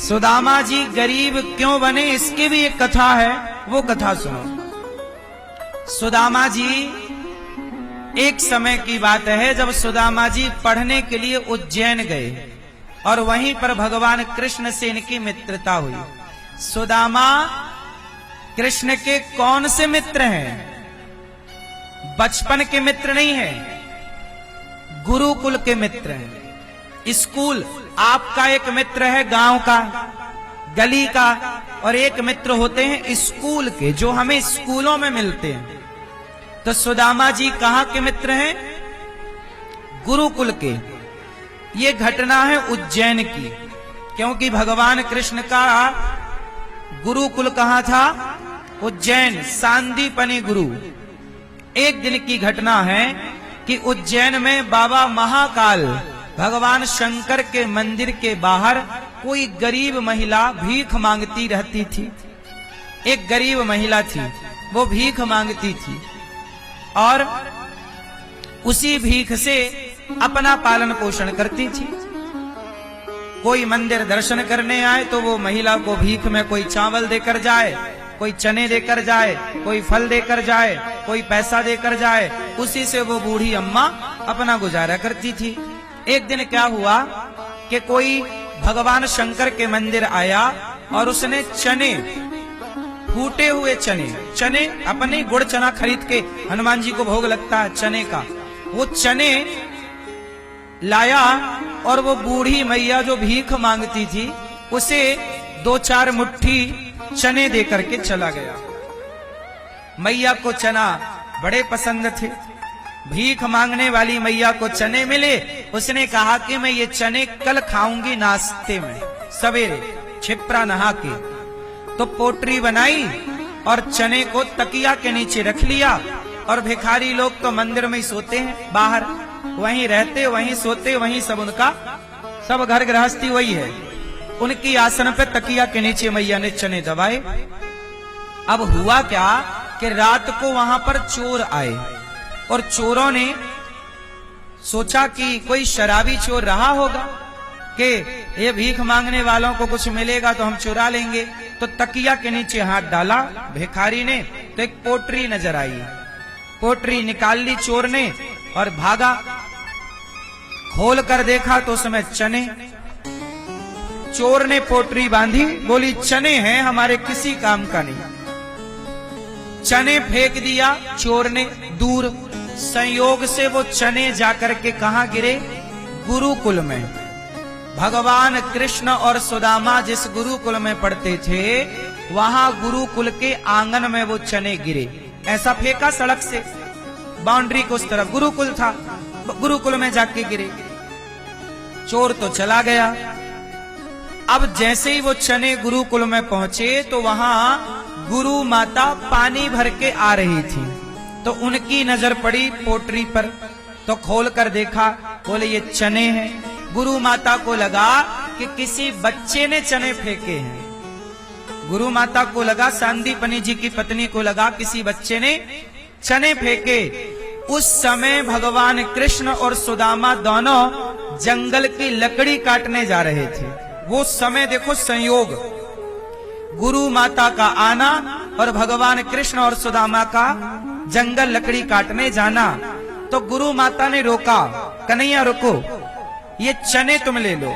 सुदामा जी गरीब क्यों बने, इसकी भी एक कथा है, वो कथा सुनो। सुदामा जी, एक समय की बात है जब सुदामा जी पढ़ने के लिए उज्जैन गए और वहीं पर भगवान कृष्ण से इनकी मित्रता हुई। सुदामा कृष्ण के कौन से मित्र हैं? बचपन के मित्र नहीं है, गुरुकुल के मित्र हैं। स्कूल, आपका एक मित्र है गांव का, गली का, और एक मित्र होते हैं स्कूल के, जो हमें स्कूलों में मिलते हैं। तो सुदामा जी कहां के मित्र हैं? गुरुकुल के। ये घटना है उज्जैन की, क्योंकि भगवान कृष्ण का गुरुकुल कहां था? उज्जैन, सांदीपनि गुरु। एक दिन की घटना है कि उज्जैन में बाबा महाकाल भगवान शंकर के मंदिर के बाहर कोई गरीब महिला भीख मांगती रहती थी। एक गरीब महिला थी, वो भीख मांगती थी और उसी भीख से अपना पालन पोषण करती थी। कोई मंदिर दर्शन करने आए तो वो महिला को भीख में कोई चावल देकर जाए, कोई चने देकर जाए, कोई फल देकर जाए, कोई पैसा देकर जाए, उसी से वो बूढ़ी अम्मा अपना गुजारा करती थी। एक दिन क्या हुआ कि कोई भगवान शंकर के मंदिर आया और उसने चने, फूटे हुए चने अपने गुड़ चना खरीद के, हनुमान जी को भोग लगता है चने का, वो चने लाया और वो बूढ़ी मैया जो भीख मांगती थी उसे 2-4 मुट्ठी चने दे करके चला गया। मैया को चना बड़े पसंद थे। भीख मांगने वाली मैया को चने मिले, उसने कहा कि मैं ये चने कल खाऊंगी नाश्ते में सवेरे, छिपरा नहा के। तो पोटरी बनाई और चने को तकिया के नीचे रख लिया। और भिखारी लोग तो मंदिर में ही सोते हैं, बाहर वहीं रहते, वहीं सोते, वहीं सब उनका, सब घर गृहस्थी वही है। उनकी आसन पे तकिया के नीचे मैया ने चने दबाए। अब हुआ क्या कि रात को वहां पर चोर आए और चोरों ने सोचा कि कोई शराबी चोर रहा होगा कि ये भीख मांगने वालों को कुछ मिलेगा तो हम चुरा लेंगे। तो तकिया के नीचे हाथ डाला भिखारी ने तो एक पोटरी नजर आई। पोटरी निकाल ली चोर ने और भागा। खोल कर देखा तो उसमें चने। चोर ने पोटरी बांधी, बोली चने हैं, हमारे किसी काम का नहीं। चने फेंक दिया चोर ने दूर। संयोग से वो चने जाकर के कहां गिरे? गुरुकुल में। भगवान कृष्ण और सुदामा जिस गुरुकुल में पढ़ते थे वहां गुरुकुल के आंगन में वो चने गिरे। ऐसा फेंका सड़क से, बाउंड्री को उस तरफ गुरुकुल था, गुरुकुल में जाके गिरे। चोर तो चला गया। अब जैसे ही वो चने गुरुकुल में पहुंचे तो वहां गुरु माता पानी भर के आ रही थी। तो उनकी नजर पड़ी पोटरी पर, तो खोल कर देखा, बोले ये चने हैं। गुरु माता को लगा कि किसी बच्चे ने चने फेंके हैं। गुरु माता को लगा, सांदीपनि जी की पत्नी को लगा किसी बच्चे ने चने फेंके। उस समय भगवान कृष्ण और सुदामा दोनों जंगल की लकड़ी काटने जा रहे थे। वो समय देखो संयोग, गुरु माता का आना और भगवान कृष्ण और सुदामा का जंगल लकड़ी काटने जाना। तो गुरु माता ने रोका, कन्हैया रुको, ये चने तुम ले लो,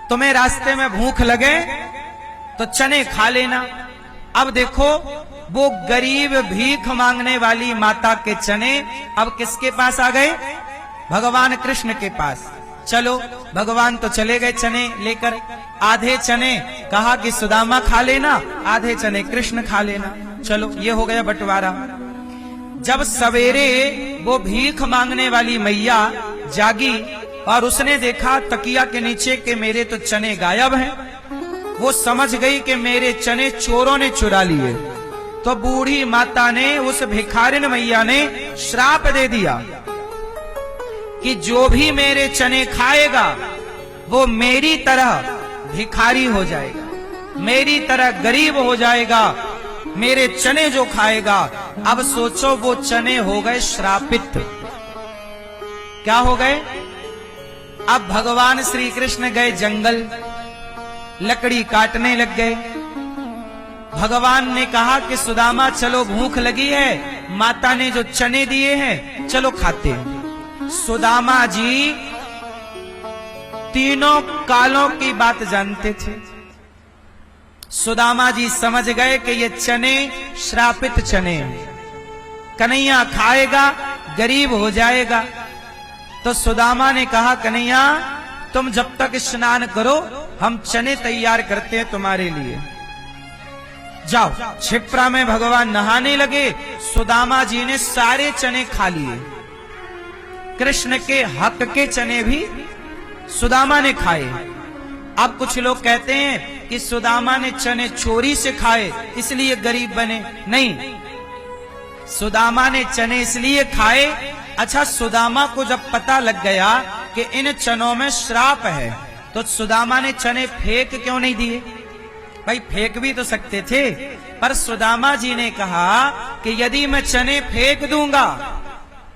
तुम्हें रास्ते में भूख लगे तो चने खा लेना। अब देखो वो गरीब भीख मांगने वाली माता के चने अब किसके पास आ गए? भगवान कृष्ण के पास। चलो, भगवान तो चले गए चने लेकर। आधे चने कहा कि सुदामा खा लेना, आधे चने कृष्ण खा लेना। चलो, ये हो गया बंटवारा। जब सवेरे वो भीख मांगने वाली मैया जागी और उसने देखा तकिया के नीचे के मेरे तो चने गायब हैं, वो समझ गई कि मेरे चने चोरों ने चुरा लिए। तो बूढ़ी माता ने, उस भिखारिन मैया ने श्राप दे दिया कि जो भी मेरे चने खाएगा वो मेरी तरह भिखारी हो जाएगा, मेरी तरह गरीब हो जाएगा। मेरे चने जो खाएगा, अब सोचो वो चने हो गए श्रापित। क्या हो गए? अब भगवान श्री कृष्ण गए जंगल, लकड़ी काटने लग गए। भगवान ने कहा कि सुदामा चलो भूख लगी है, माता ने जो चने दिए हैं चलो खाते हैं। सुदामा जी तीनों कालों की बात जानते थे। सुदामा जी समझ गए कि ये चने श्रापित चने हैं, कन्हैया खाएगा गरीब हो जाएगा। तो सुदामा ने कहा कन्हैया तुम जब तक स्नान करो हम चने तैयार करते हैं तुम्हारे लिए। जाओ। क्षिप्रा में भगवान नहाने लगे। सुदामा जी ने सारे चने खा लिए। कृष्ण के हक के चने भी सुदामा ने खाए। अब कुछ लोग कहते हैं कि सुदामा ने चने चोरी से खाए इसलिए गरीब बने। नहीं, सुदामा ने चने इसलिए खाए। अच्छा, सुदामा को जब पता लग गया कि इन चनों में श्राप है तो सुदामा ने चने फेंक क्यों नहीं दिए? भाई फेंक भी तो सकते थे, पर सुदामा जी ने कहा कि यदि मैं चने फेंक दूंगा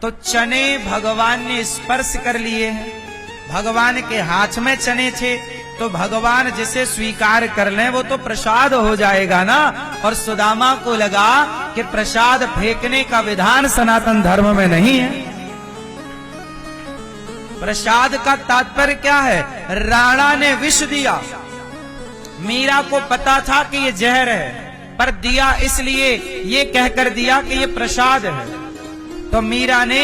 तो चने भगवान ने स्पर्श कर लिए हैं, भगवान के हाथ में चने थे, तो भगवान जिसे स्वीकार कर लें वो तो प्रसाद हो जाएगा ना। और सुदामा को लगा कि प्रसाद फेंकने का विधान सनातन धर्म में नहीं है। प्रसाद का तात्पर्य क्या है? राणा ने विष दिया, मीरा को पता था कि ये जहर है, पर दिया इसलिए ये कहकर दिया कि ये प्रसाद है, तो मीरा ने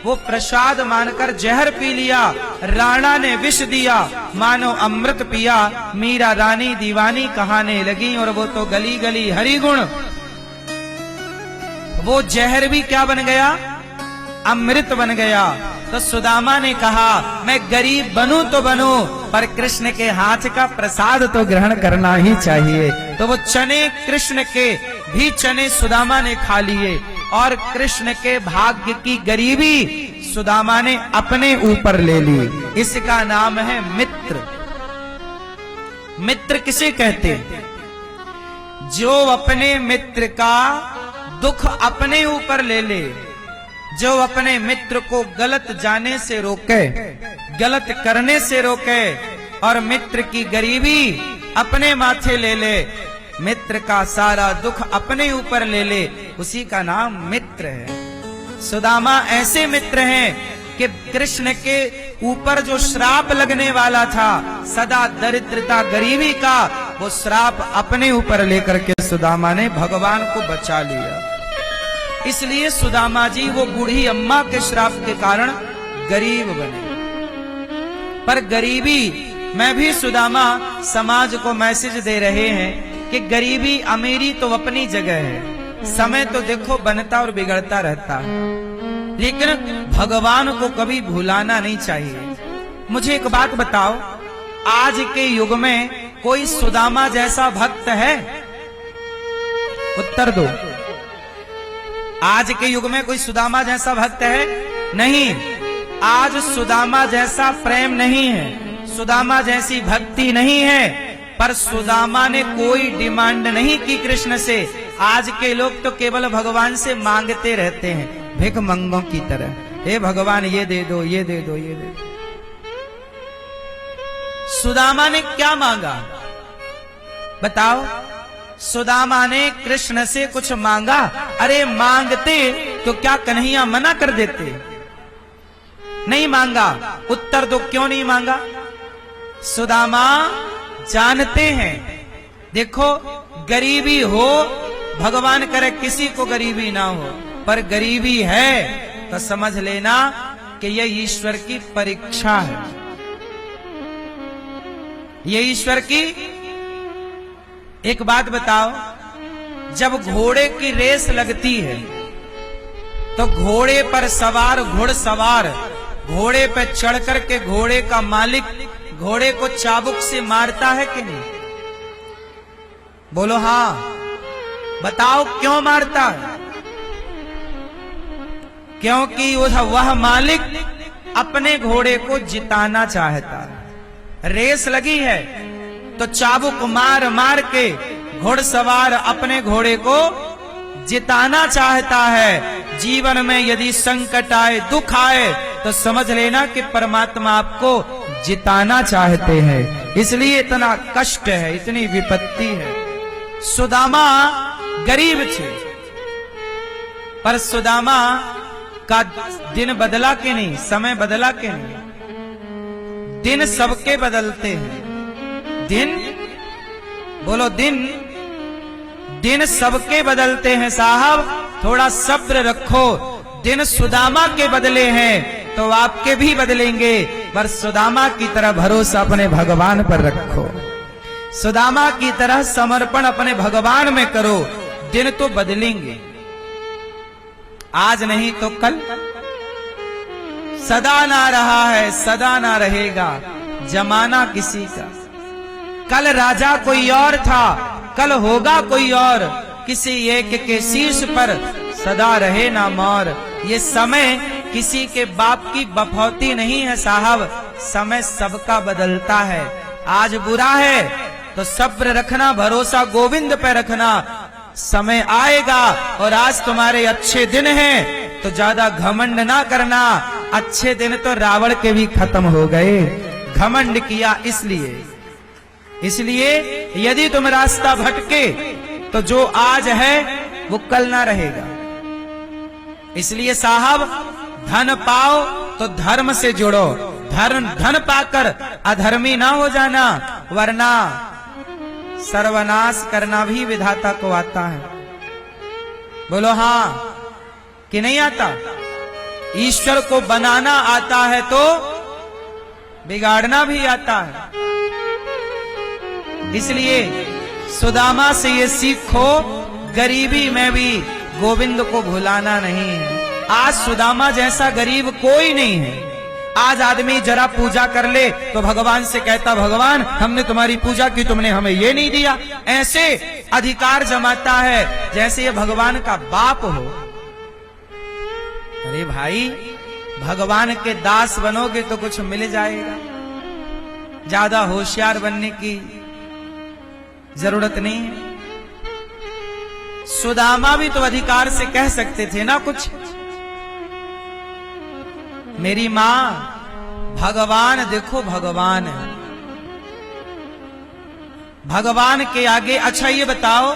वो प्रसाद मानकर जहर पी लिया। राणा ने विष दिया, मानो अमृत पिया। मीरा रानी दीवानी कहाने लगी और वो तो गली गली हरि गुण। वो जहर भी क्या बन गया? अमृत बन गया। तो सुदामा ने कहा मैं गरीब बनूं तो बनूं, पर कृष्ण के हाथ का प्रसाद तो ग्रहण करना ही चाहिए। तो वो चने कृष्ण के भी चने सुदामा ने खा लिए और कृष्ण के भाग्य की गरीबी सुदामा ने अपने ऊपर ले ली। इसका नाम है मित्र। मित्र किसे कहते हैं? जो अपने मित्र का दुख अपने ऊपर ले ले, जो अपने मित्र को गलत जाने से रोके, गलत करने से रोके और मित्र की गरीबी अपने माथे ले ले, मित्र का सारा दुख अपने ऊपर ले ले, उसी का नाम मित्र है। सुदामा ऐसे मित्र हैं कि कृष्ण के ऊपर जो श्राप लगने वाला था सदा दरिद्रता गरीबी का, वो श्राप अपने ऊपर लेकर के सुदामा ने भगवान को बचा लिया। इसलिए सुदामा जी वो बूढ़ी अम्मा के श्राप के कारण गरीब बने। पर गरीबी में भी सुदामा समाज को मैसेज दे रहे हैं कि गरीबी अमीरी तो अपनी जगह है, समय तो देखो बनता और बिगड़ता रहता है, लेकिन भगवान को कभी भुलाना नहीं चाहिए। मुझे एक बात बताओ, आज के युग में कोई सुदामा जैसा भक्त है? उत्तर दो। आज के युग में कोई सुदामा जैसा भक्त है? नहीं। आज सुदामा जैसा प्रेम नहीं है, सुदामा जैसी भक्ति नहीं है, पर सुदामा ने कोई डिमांड नहीं की कृष्ण से। आज के लोग तो केवल भगवान से मांगते रहते हैं, भिख मंगों की तरह। हे भगवान ये दे दो, ये दे दो, ये दे दो। सुदामा ने क्या मांगा बताओ? सुदामा ने कृष्ण से कुछ मांगा? अरे मांगते तो क्या कन्हैया मना कर देते? नहीं मांगा। उत्तर दो, क्यों नहीं मांगा? सुदामा जानते हैं, देखो गरीबी हो, भगवान करे किसी को गरीबी ना हो, पर गरीबी है तो समझ लेना कि यह ईश्वर की परीक्षा है। ये ईश्वर की। एक बात बताओ, जब घोड़े की रेस लगती है तो घोड़े पर सवार घुड़सवार घोड़े पर चढ़ करके घोड़े का मालिक घोड़े को चाबुक से मारता है कि नहीं? बोलो हाँ। बताओ क्यों मारता है? क्योंकि वह मालिक अपने घोड़े को जिताना चाहता है। रेस लगी है तो चाबुक मार मार के घुड़सवार अपने घोड़े को जिताना चाहता है। जीवन में यदि संकट आए, दुख आए, तो समझ लेना कि परमात्मा आपको जिताना चाहते हैं, इसलिए इतना कष्ट है, इतनी विपत्ति है। सुदामा गरीब थे, पर सुदामा का दिन बदला के नहीं, समय बदला के नहीं। दिन सबके बदलते हैं। दिन बोलो, दिन सबके बदलते हैं साहब, थोड़ा सब्र रखो। दिन सुदामा के बदले हैं तो आपके भी बदलेंगे, पर सुदामा की तरह भरोसा अपने भगवान पर रखो। सुदामा की तरह समर्पण अपने भगवान में करो, दिन तो बदलेंगे, आज नहीं तो कल। सदा ना रहा है, सदा ना रहेगा जमाना किसी का। कल राजा कोई और था, कल होगा कोई और, किसी एक के शीर्ष पर सदा रहे ना मोर। ये समय किसी के बाप की बफौती नहीं है साहब, समय सबका बदलता है। आज बुरा है तो सब्र रखना, भरोसा गोविंद पे रखना, समय आएगा। और आज तुम्हारे अच्छे दिन हैं तो ज्यादा घमंड ना करना, अच्छे दिन तो रावण के भी खत्म हो गए, घमंड किया इसलिए यदि तुम रास्ता भटके तो जो आज है वो कल ना रहेगा। इसलिए साहब, धन पाओ तो धर्म से जुड़ो, धन पाकर अधर्मी ना हो जाना, वरना सर्वनाश करना भी विधाता को आता है। बोलो हाँ कि नहीं आता? ईश्वर को बनाना आता है तो बिगाड़ना भी आता है। इसलिए सुदामा से ये सीखो, गरीबी में भी गोविंद को भुलाना नहीं है। आज सुदामा जैसा गरीब कोई नहीं है। आज आदमी जरा पूजा कर ले तो भगवान से कहता, भगवान हमने तुम्हारी पूजा की, तुमने हमें ये नहीं दिया। ऐसे अधिकार जमाता है जैसे ये भगवान का बाप हो। अरे भाई, भगवान के दास बनोगे तो कुछ मिल जाएगा, ज्यादा होशियार बनने की जरूरत नहीं है। सुदामा भी तो अधिकार से कह सकते थे ना कुछ। मेरी मां, भगवान देखो, भगवान है, भगवान के आगे। अच्छा ये बताओ,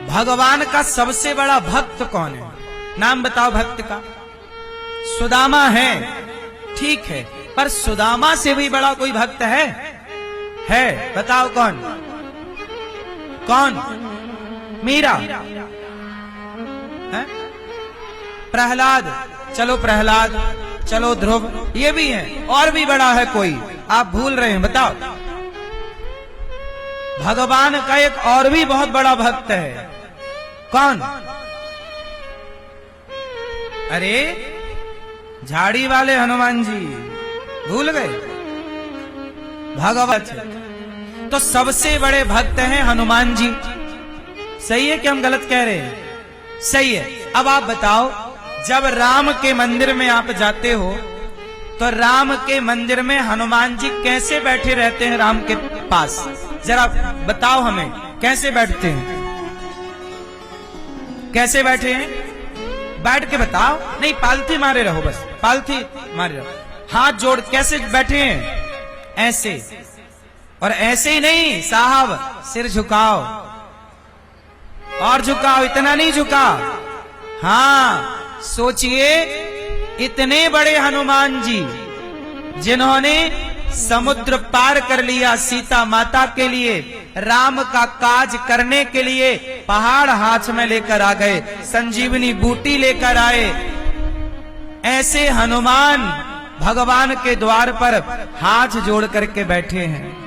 भगवान का सबसे बड़ा भक्त कौन है? नाम बताओ भक्त का। सुदामा है, ठीक है, पर सुदामा से भी बड़ा कोई भक्त है? बताओ कौन? मीरा है? प्रहलाद, चलो प्रहलाद, चलो ध्रुव, ये भी है। और भी बड़ा है कोई? आप भूल रहे हैं, बताओ। भगवान का एक और भी बहुत बड़ा भक्त है, कौन? अरे झाड़ी वाले हनुमान जी, भूल गए? भगवत तो सबसे बड़े भक्त हैं हनुमान जी। सही है कि हम गलत कह रहे हैं? सही है। अब आप बताओ, जब राम के मंदिर में आप जाते हो तो राम के मंदिर में हनुमान जी कैसे बैठे रहते हैं राम के पास? जरा बताओ हमें, कैसे बैठते हैं? कैसे बैठे हैं? बैठ के बताओ। नहीं, पालथी मारे रहो, बस पालथी मारे रहो। हाथ जोड़ कैसे बैठे हैं? ऐसे। और ऐसे ही नहीं साहब, सिर झुकाओ और झुकाओ, इतना नहीं झुका। हाँ, सोचिए, इतने बड़े हनुमान जी जिन्होंने समुद्र पार कर लिया सीता माता के लिए, राम का काज करने के लिए पहाड़ हाथ में लेकर आ गए, संजीवनी बूटी लेकर आए। ऐसे हनुमान भगवान के द्वार पर हाथ जोड़ करके बैठे हैं।